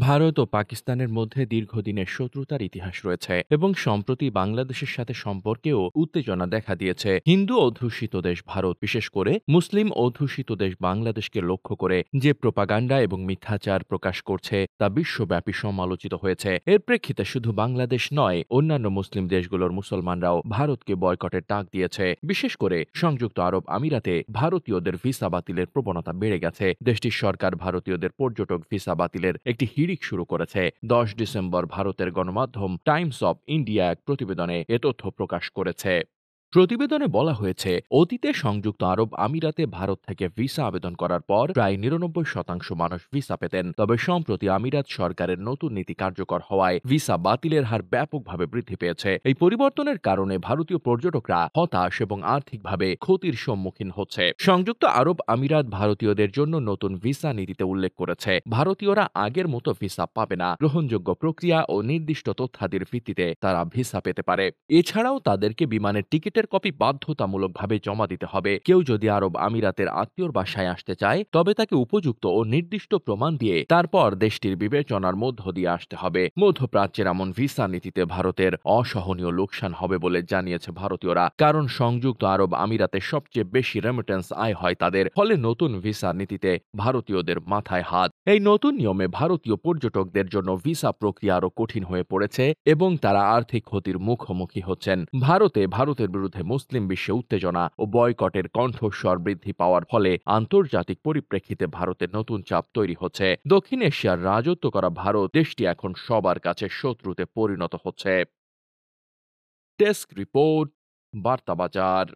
ভারত ও পাকিস্তানের মধ্যে দীর্ঘদিনের শত্রুতার ইতিহাস রয়েছে এবং সম্প্রতি বাংলাদেশের সাথে সম্পর্কেও উত্তেজনা দেখা দিয়েছে। হিন্দু অধ্যুষিত দেশ ভারত, বিশেষ করে মুসলিম অধ্যুষিত দেশ বাংলাদেশকে লক্ষ্য করে যে প্রোপাগান্ডা এবং মিথ্যাচার প্রকাশ করছে তা বিশ্বব্যাপী সমালোচিত হয়েছে। এর প্রেক্ষিতে শুধু বাংলাদেশ নয়, অন্যান্য মুসলিম দেশগুলোর মুসলমানরাও ভারতকে বয়কটের ডাক দিয়েছে। বিশেষ করে সংযুক্ত আরব আমিরাতে ভারতীয়দের ভিসা বাতিলের প্রবণতা বেড়ে গেছে। দেশটির সরকার ভারতীয়দের পর্যটক ভিসা বাতিলের একটি হিড়িক শুরু করেছে। 10 ডিসেম্বর ভারতের গণমাধ্যম টাইমস অব ইন্ডিয়া এক প্রতিবেদনে এ তথ্য প্রকাশ করেছে। প্রতিবেদনে বলা হয়েছে, অতীতে সংযুক্ত আরব আমিরাতে ভারত থেকে ভিসা আবেদন করার পর প্রায় 99% মানুষ ভিসা পেতেন। তবে সম্প্রতি আমিরাত সরকারের নতুন নীতি কার্যকর হওয়ায় ভিসা বাতিলের হার ব্যাপকভাবে বৃদ্ধি পেয়েছে। এই পরিবর্তনের কারণে ভারতীয় পর্যটকরা হতাশ এবং আর্থিকভাবে ক্ষতির সম্মুখীন হচ্ছে। সংযুক্ত আরব আমিরাত ভারতীয়দের জন্য নতুন ভিসা নীতিতে উল্লেখ করেছে, ভারতীয়রা আগের মতো ভিসা পাবে না। গ্রহণযোগ্য প্রক্রিয়া ও নির্দিষ্ট তথ্যাদির ভিত্তিতে তারা ভিসা পেতে পারে। এছাড়াও তাদেরকে বিমানের টিকিটের কপি বাধ্যতামূলকভাবে জমা দিতে হবে। কেউ যদি আরব আমিরাতের আত্মীয়র বাসায় আসতে চায়, তবে তাকে উপযুক্ত ও নির্দিষ্ট প্রমাণ দিয়ে তারপর দেশটির বিবেচনার মধ্য দিয়ে আসতে হবে। মধ্যপ্রাচ্যের এমন ভিসা নীতিতে ভারতের অসহনীয় লোকসান হবে বলে জানিয়েছে ভারতীয়রা, কারণ সংযুক্ত আরব আমিরাতে সবচেয়ে বেশি রেমিটেন্স আয় হয় তাদের। ফলে নতুন ভিসা নীতিতে ভারতীয়দের মাথায় হাত। এই নতুন নিয়মে ভারতীয় পর্যটকদের জন্য ভিসা প্রক্রিয়া আরও কঠিন হয়ে পড়েছে এবং তারা আর্থিক ক্ষতির মুখোমুখি হচ্ছেন। ভারতের বিরুদ্ধে মুসলিম বিশ্বে উত্তেজনা ও বয়কটের কণ্ঠস্বর বৃদ্ধি পাওয়ার ফলে আন্তর্জাতিক পরিপ্রেক্ষিতে ভারতের নতুন চাপ তৈরি হচ্ছে। দক্ষিণ এশিয়ার রাজত্ব করা ভারত দেশটি এখন সবার কাছে শত্রুতে পরিণত হচ্ছে। Desk report, বার্তাবাজার।